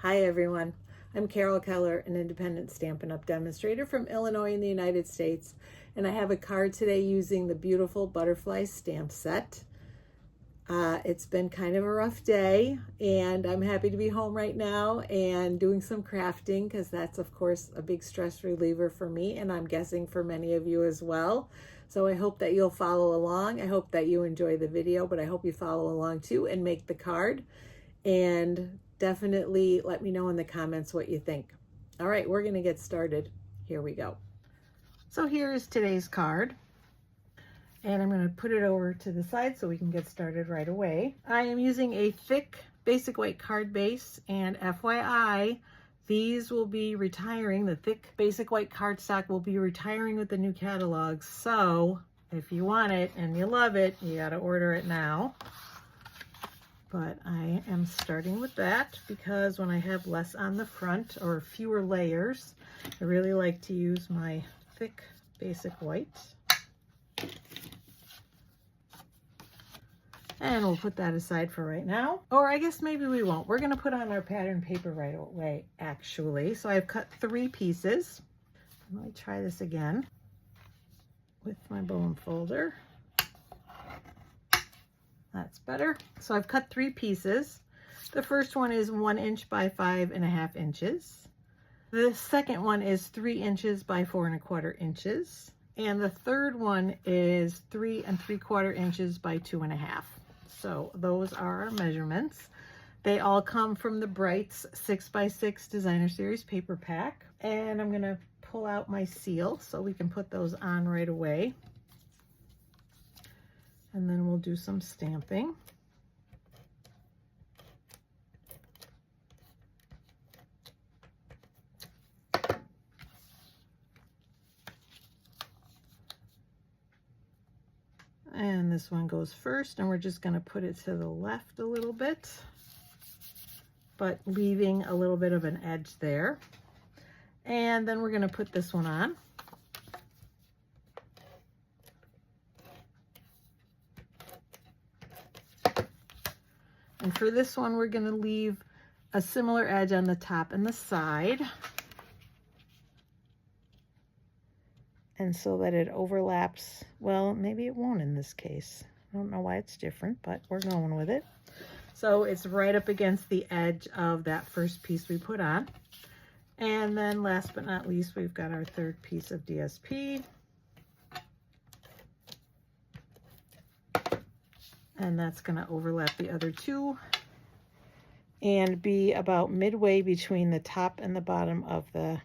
Hi everyone, I'm Carol Keller, an independent Stampin' Up! Demonstrator from Illinois in the United States, and I have a card today using the beautiful butterfly stamp set. It's been kind of a rough day, and I'm happy to be home right now and doing some crafting because that's of course a big stress reliever for me, and I'm guessing for many of you as well. So I hope that you'll follow along. I hope that you enjoy the video, but I hope you follow along too and make the card. And definitely let me know in the comments what you think. All right, we're gonna get started. Here we go. So here is today's card. And I'm gonna put it over to the side so we can get started right away. I am using a thick basic white card base, and FYI, these will be retiring. The thick basic white cardstock will be retiring with the new catalog. So if you want it and you love it, you gotta order it now. But I am starting with that because when I have less on the front or fewer layers, I really like to use my thick basic white. And we'll put that aside for right now. Or I guess maybe we won't. We're gonna put on our pattern paper right away, actually. So I've cut 3 pieces. Let me try this again with my bone folder. That's better. So I've cut 3 pieces. The first one is 1 inch by 5.5 inches. The second one is 3 inches by 4.25 inches. And the third one is 3 3/4 inches by 2.5. So those are our measurements. They all come from the Brights 6x6 Designer Series paper pack. And I'm gonna pull out my seal so we can put those on right away. And then we'll do some stamping. And this one goes first, and we're just going to put it to the left a little bit, but leaving a little bit of an edge there. And then we're going to put this one on. And for this one, we're going to leave a similar edge on the top and the side. And so that it overlaps, well, maybe it won't in this case. I don't know why it's different, but we're going with it. So it's right up against the edge of that first piece we put on. And then last but not least, we've got our third piece of DSP. And that's going to overlap the other 2 and be about midway between the top and the bottom of the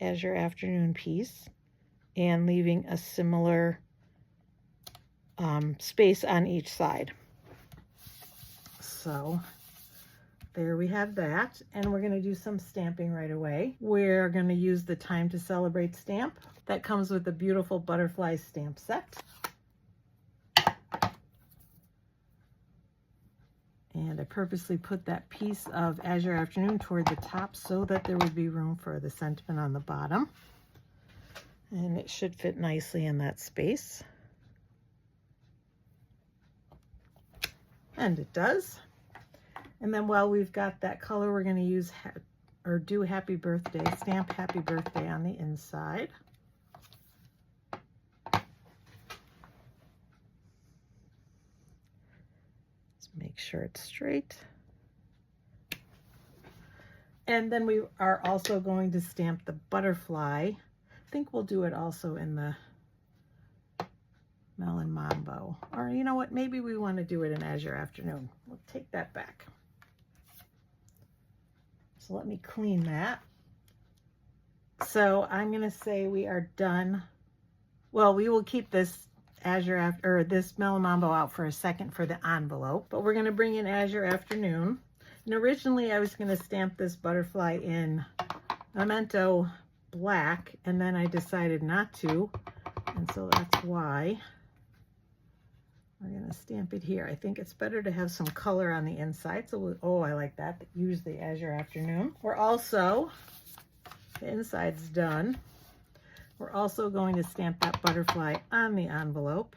Azure Afternoon piece, and leaving a similar space on each side. So there we have that, and we're going to do some stamping right away. We're going to use the Time to Celebrate stamp that comes with the beautiful butterfly stamp set. And I purposely put that piece of Azure Afternoon toward the top so that there would be room for the sentiment on the bottom. And it should fit nicely in that space. And it does. And then while we've got that color, we're going to use do Happy Birthday, stamp Happy Birthday on the inside. Make sure it's straight. And then we are also going to stamp the butterfly. I think we'll do it also in the Melon Mambo. Or you know what, maybe we want to do it in Azure Afternoon. We'll take that back. So let me clean that. So I'm going to say we are done. Well, we will keep this this Melon Mambo out for a second for the envelope, but we're going to bring in Azure Afternoon. And originally I was going to stamp this butterfly in Memento black, and then I decided not to, and so that's why we're going to stamp it here. I think it's better to have some color on the inside, so oh, I like that. Use the Azure Afternoon. We're also, the inside's done. We're also going to stamp that butterfly on the envelope,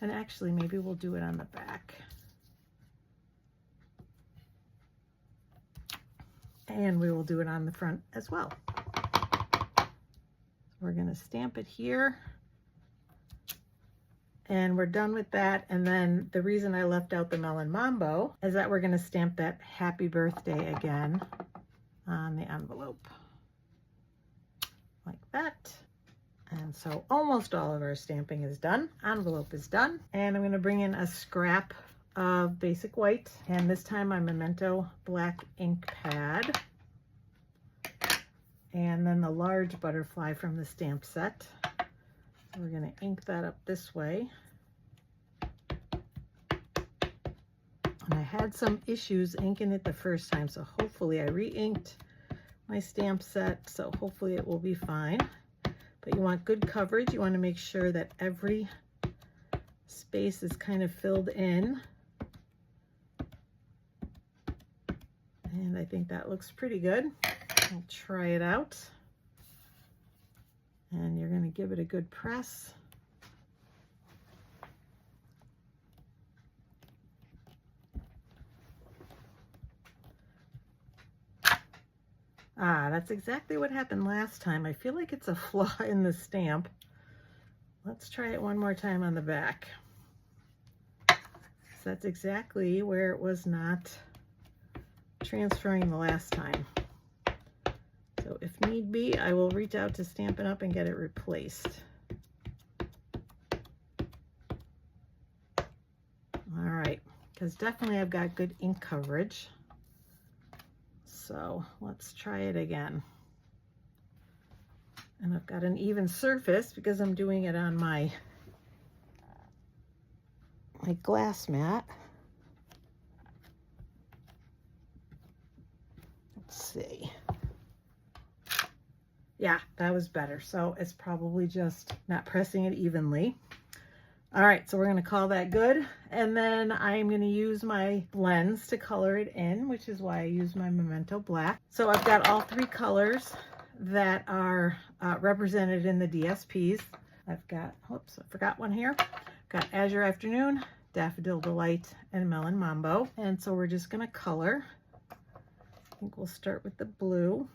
and actually maybe we'll do it on the back. And we will do it on the front as well. We're going to stamp it here. And we're done with that. And then the reason I left out the Melon Mambo is that we're going to stamp that happy birthday again on the envelope. Like that. And so almost all of our stamping is done. Envelope is done. And I'm going to bring in a scrap of basic white. And this time my Memento black ink pad. And then the large butterfly from the stamp set. So we're going to ink that up this way. And I had some issues inking it the first time, so hopefully I re-inked my stamp set, so hopefully it will be fine. But you want good coverage. You want to make sure that every space is kind of filled in. And I think that looks pretty good. I'll try it out. And you're going to give it a good press. Ah, that's exactly what happened last time. I feel like it's a flaw in the stamp. Let's try it one more time on the back. So that's exactly where it was not transferring the last time. So if need be, I will reach out to Stampin' Up! And get it replaced. All right, because definitely I've got good ink coverage. So let's try it again. And I've got an even surface because I'm doing it on my glass mat. Let's see. Yeah, that was better. So it's probably just not pressing it evenly. All right, so we're going to call that good. And then I'm going to use my blends to color it in, which is why I use my Memento black. So I've got all three colors that are represented in the DSPs. I've got, oops, I forgot one here. I've got Azure Afternoon, Daffodil Delight, and Melon Mambo. And so we're just going to color. I think we'll start with the blue.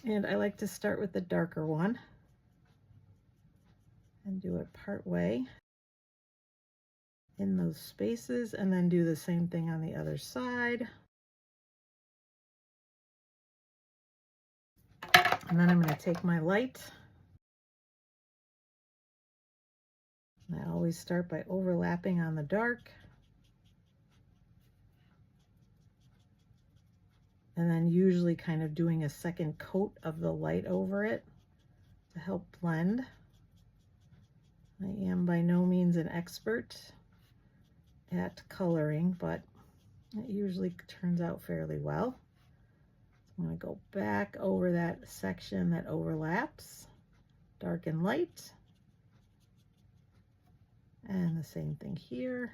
And I like to start with the darker one and do it part way in those spaces, and then do the same thing on the other side. And then I'm going to take my light. And I always start by overlapping on the dark. And then usually kind of doing a second coat of the light over it to help blend. I am by no means an expert at coloring, but it usually turns out fairly well. I'm going to go back over that section that overlaps, dark and light. And the same thing here.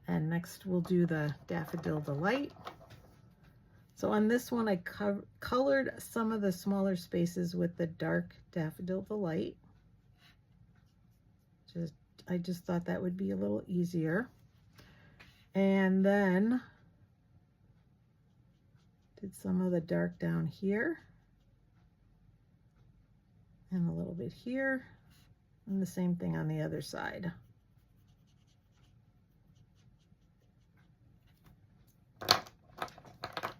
And next we'll do the Daffodil Delight. So on this one, I colored some of the smaller spaces with the dark Daffodil Delight. I just thought that would be a little easier. And then did some of the dark down here. And a little bit here. And the same thing on the other side.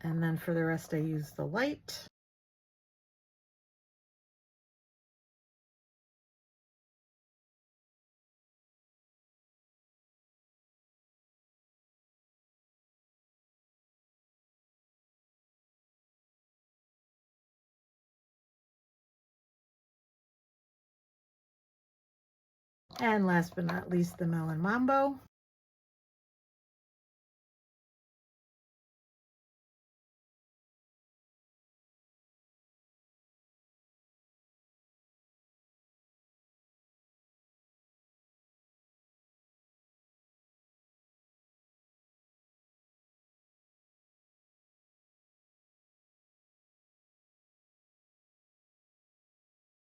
And then for the rest, I use the light. And last but not least, the Melon Mambo.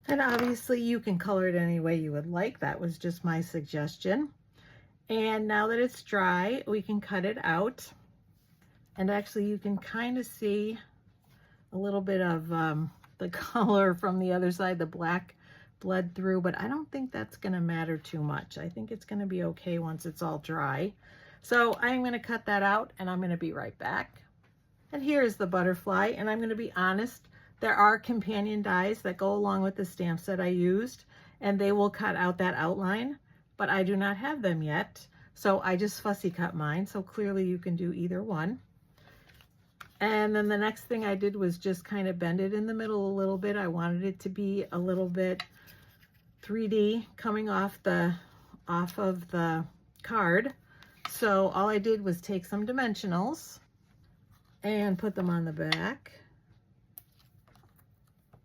And obviously you can color it any way you would like. That was just my suggestion. And now that it's dry, we can cut it out. And actually you can kind of see a little bit of the color from the other side, the black bled through, but I don't think that's gonna matter too much. I think it's gonna be okay once it's all dry. So I'm gonna cut that out and I'm gonna be right back. And here's the butterfly, and I'm gonna be honest, there are companion dies that go along with the stamp set I used, and they will cut out that outline, but I do not have them yet. So I just fussy cut mine, so clearly you can do either one. And then the next thing I did was just kind of bend it in the middle a little bit. I wanted it to be a little bit 3D coming off of the card. So all I did was take some dimensionals and put them on the back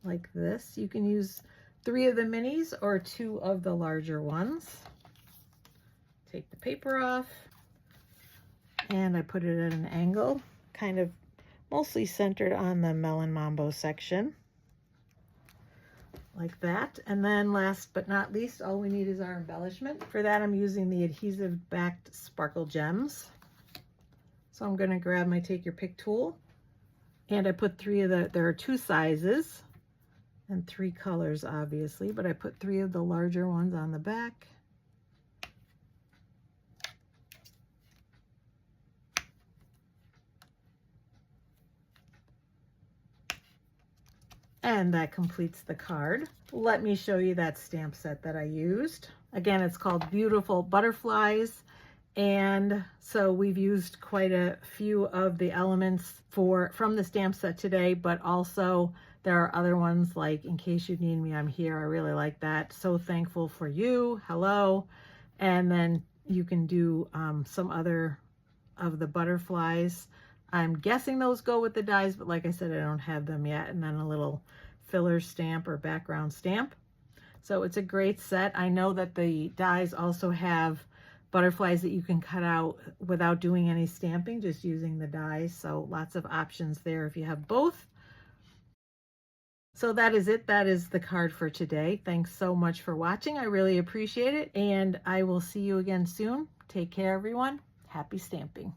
like this. You can use 3 of the minis or 2 of the larger ones. Take the paper off and I put it at an angle, kind of mostly centered on the Melon Mambo section, like that. And then last but not least, all we need is our embellishment. For that, I'm using the Adhesive-Backed Sparkle Gems. So I'm gonna grab my Take Your Pick tool, and I put 3 of there are 2 sizes and 3 colors, obviously, but I put 3 of the larger ones on the back. And that completes the card. Let me show you that stamp set that I used. Again, it's called Beautiful Butterflies. And so we've used quite a few of the elements from the stamp set today, but also there are other ones like In Case You Need Me, I'm Here. I really like that. So Thankful for You, Hello. And then you can do some other of the butterflies. I'm guessing those go with the dies, but like I said, I don't have them yet. And then a little filler stamp or background stamp. So it's a great set. I know that the dies also have butterflies that you can cut out without doing any stamping, just using the dies. So lots of options there if you have both. So that is it. That is the card for today. Thanks so much for watching. I really appreciate it. And I will see you again soon. Take care, everyone. Happy stamping.